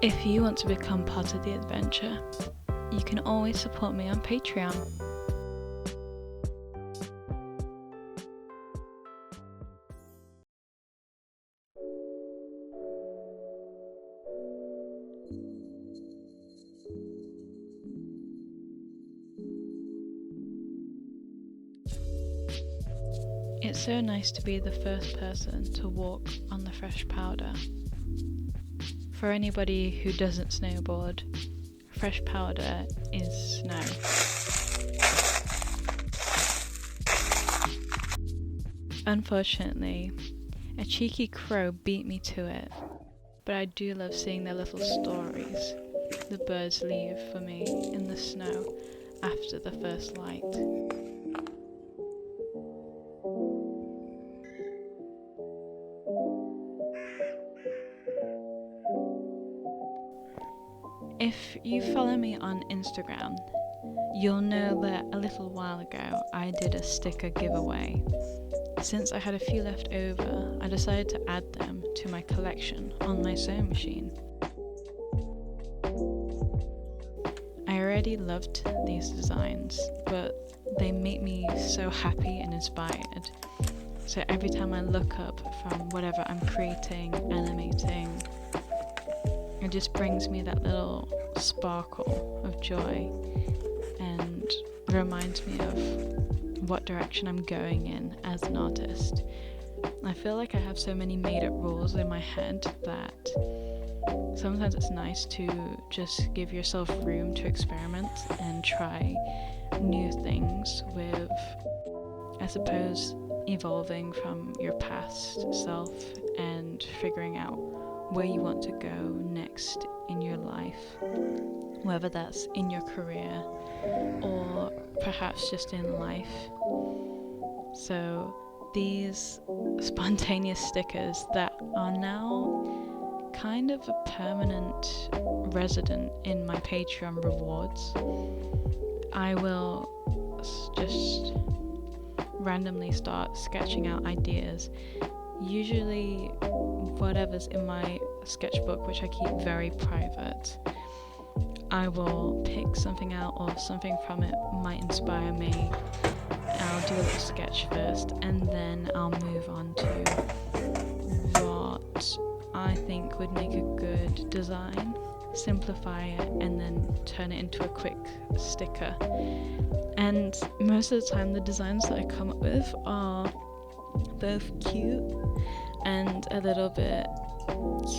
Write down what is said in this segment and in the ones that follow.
If you want to become part of the adventure, you can always support me on Patreon. It's so nice to be the first person to walk on the fresh powder. For anybody who doesn't snowboard, fresh powder is snow. Unfortunately, a cheeky crow beat me to it, but I do love seeing their little stories the birds leave for me in the snow after the first light. If you follow me on Instagram, you'll know that a little while ago I did a sticker giveaway. Since I had a few left over, I decided to add them to my collection on my sewing machine. I already loved these designs, but they make me so happy and inspired. So every time I look up from whatever I'm creating, animating, it just brings me that little sparkle of joy and reminds me of what direction I'm going in as an artist. I feel like I have so many made up rules in my head that sometimes it's nice to just give yourself room to experiment and try new things with, I suppose, evolving from your past self and figuring out where you want to go next in your life, whether that's in your career or perhaps just in life. So these spontaneous stickers that are now kind of a permanent resident in my Patreon rewards, I will just randomly start sketching out ideas, usually whatever's in my sketchbook, which I keep very private. I will pick something out or something from it might inspire me. I'll do a little sketch first and then I'll move on to what I think would make a good design, simplify it and then turn it into a quick sticker. And most of the time the designs that I come up with are both cute and a little bit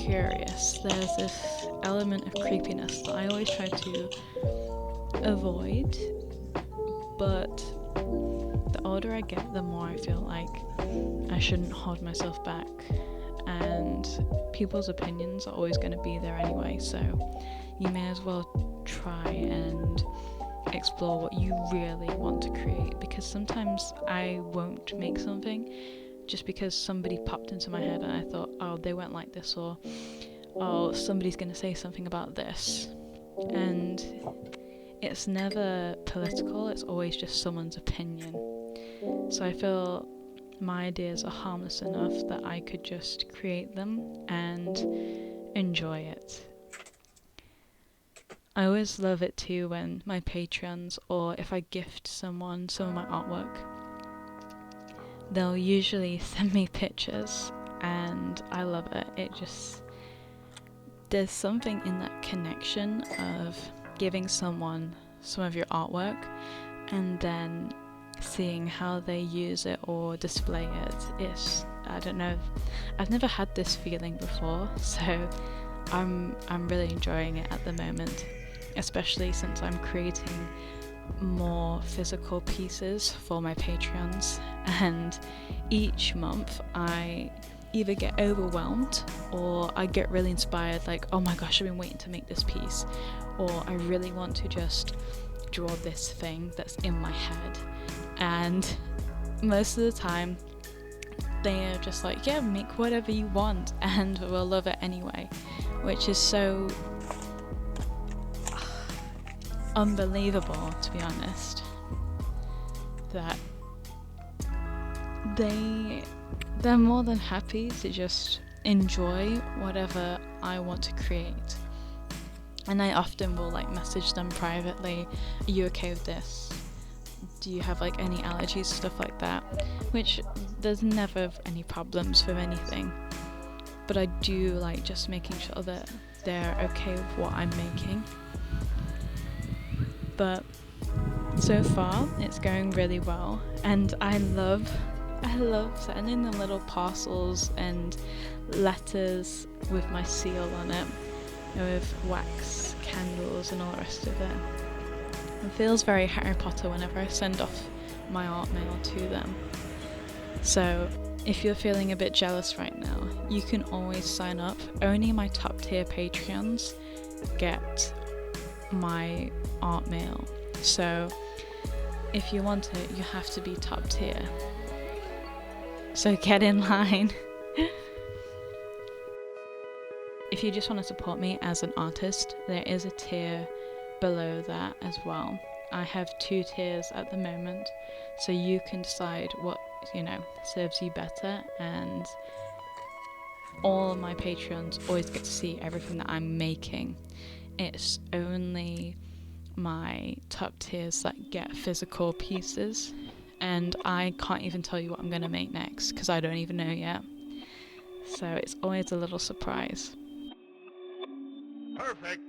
curious. There's this element of creepiness that I always try to avoid, but the older I get, the more I feel like I shouldn't hold myself back, and people's opinions are always going to be there anyway, so you may as well try and explore what you really want to create, because sometimes I won't make something just because somebody popped into my head and I thought, oh, they won't like this, or oh, somebody's going to say something about this. And it's never political, it's always just someone's opinion. So I feel my ideas are harmless enough that I could just create them and enjoy it. I always love it too when my Patreons, or if I gift someone some of my artwork, they'll usually send me pictures and I love it. There's something in that connection of giving someone some of your artwork and then seeing how they use it or display it. I don't know, I've never had this feeling before, so I'm really enjoying it at the moment, especially since I'm creating more physical pieces for my Patreons, and each month I either get overwhelmed or I get really inspired, like, oh my gosh, I've been waiting to make this piece, or I really want to just draw this thing that's in my head. And most of the time they are just like, yeah, make whatever you want and we'll love it anyway, which is so unbelievable, to be honest, that they're more than happy to just enjoy whatever I want to create. And I often will like message them privately, are you okay with this? Do you have like any allergies, stuff like that, which there's never any problems with anything, but I do like just making sure that they're okay with what I'm making. But so far it's going really well, and I love sending them little parcels and letters with my seal on it, with wax candles and all the rest of it. It feels very Harry Potter whenever I send off my art mail to them. So if you're feeling a bit jealous right now, you can always sign up. Only my top tier Patreons get my art mail. So if you want it, you have to be top tier. So get in line. If you just want to support me as an artist, there is a tier below that as well. I have 2 tiers at the moment, so you can decide what, serves you better, and all of my Patreons always get to see everything that I'm making. It's only my top tiers that get physical pieces, and I can't even tell you what I'm going to make next because I don't even know yet. So it's always a little surprise. Perfect.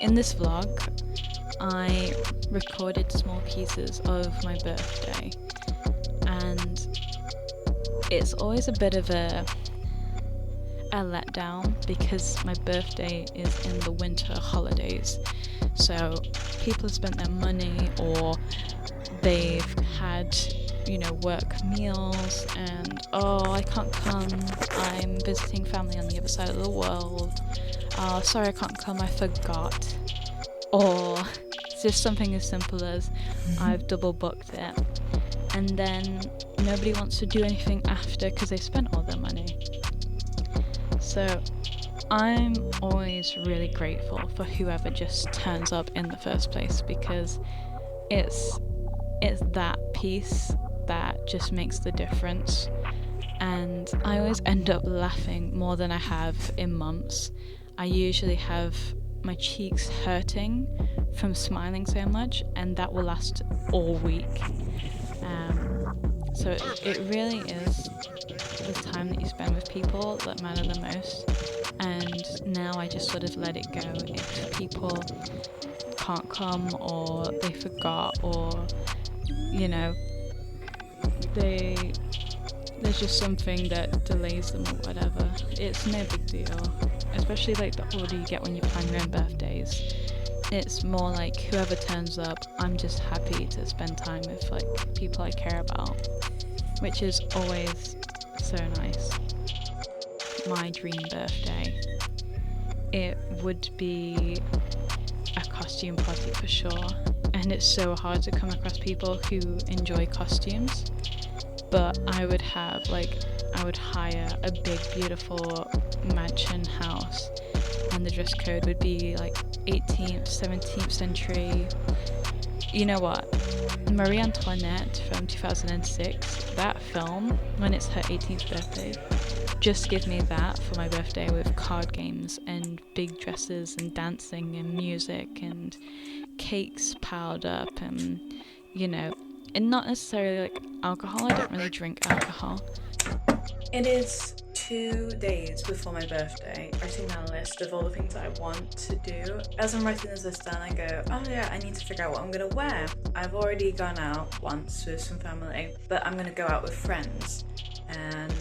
In this vlog, I recorded small pieces of my birthday, and it's always a bit of a letdown because my birthday is in the winter holidays, so people have spent their money or they've had work meals, and I can't come, I'm visiting family on the other side of the world, sorry I can't come, I forgot. Or it's just something as simple as I've double booked it, and then nobody wants to do anything after because they spent all their money. So I'm always really grateful for whoever just turns up in the first place, because it's that piece that just makes the difference. And I always end up laughing more than I have in months. I usually have my cheeks hurting from smiling so much, and that will last all week. So it really is the time that you spend with people that matter the most. And now I just sort of let it go if people can't come, or they forgot, or there's just something that delays them or whatever. It's no big deal, especially like the older you get when you plan your own birthdays. It's more like whoever turns up, I'm just happy to spend time with like people I care about, which is always so nice. My dream birthday, it would be a costume party for sure, and it's so hard to come across people who enjoy costumes, but I would hire a big beautiful mansion house, and the dress code would be like 18th, 17th century. You know what? Marie Antoinette from 2006, that film, when it's her 18th birthday, just give me that for my birthday, with card games and big dresses and dancing and music and cakes piled up, and and not necessarily like alcohol. I don't really drink alcohol. It is 2 days before my birthday, writing down a list of all the things that I want to do. As I'm writing this list down, I go, oh yeah, I need to figure out what I'm going to wear. I've already gone out once with some family, but I'm going to go out with friends, and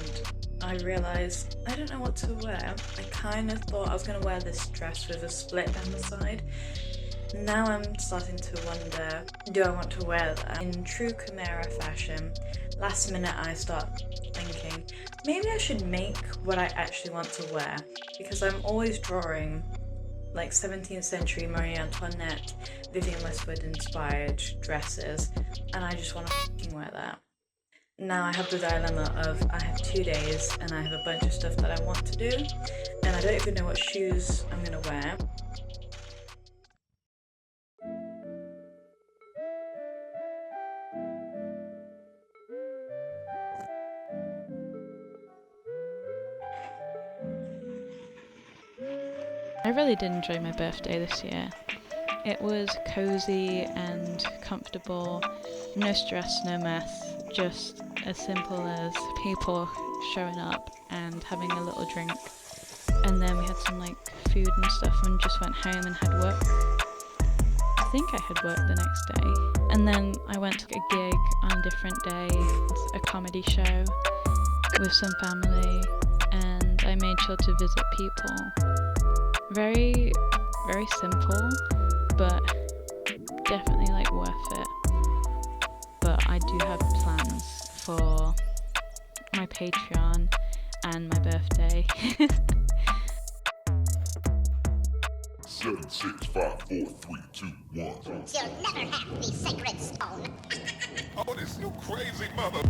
I realised I don't know what to wear. I kind of thought I was going to wear this dress with a split down the side. Now I'm starting to wonder, do I want to wear that? In true Chimera fashion, last minute I start thinking, maybe I should make what I actually want to wear, because I'm always drawing like 17th century Marie Antoinette, Vivienne Westwood inspired dresses, and I just want to wear that. Now I have the dilemma of I have 2 days and I have a bunch of stuff that I want to do, and I don't even know what shoes I'm going to wear. really did enjoy my birthday this year. It was cozy and comfortable, no stress, no mess, just as simple as people showing up and having a little drink. And then we had some like food and stuff and just went home and had work. I think I had work the next day. And then I went to a gig on a different day, a comedy show with some family, and I made sure to visit people. Very, very simple, but definitely like worth it. But I do have plans for my Patreon and my birthday. 7, 6, 5, 4, 3, 2, 1. You'll never have the sacred stone. Oh, this you crazy mother.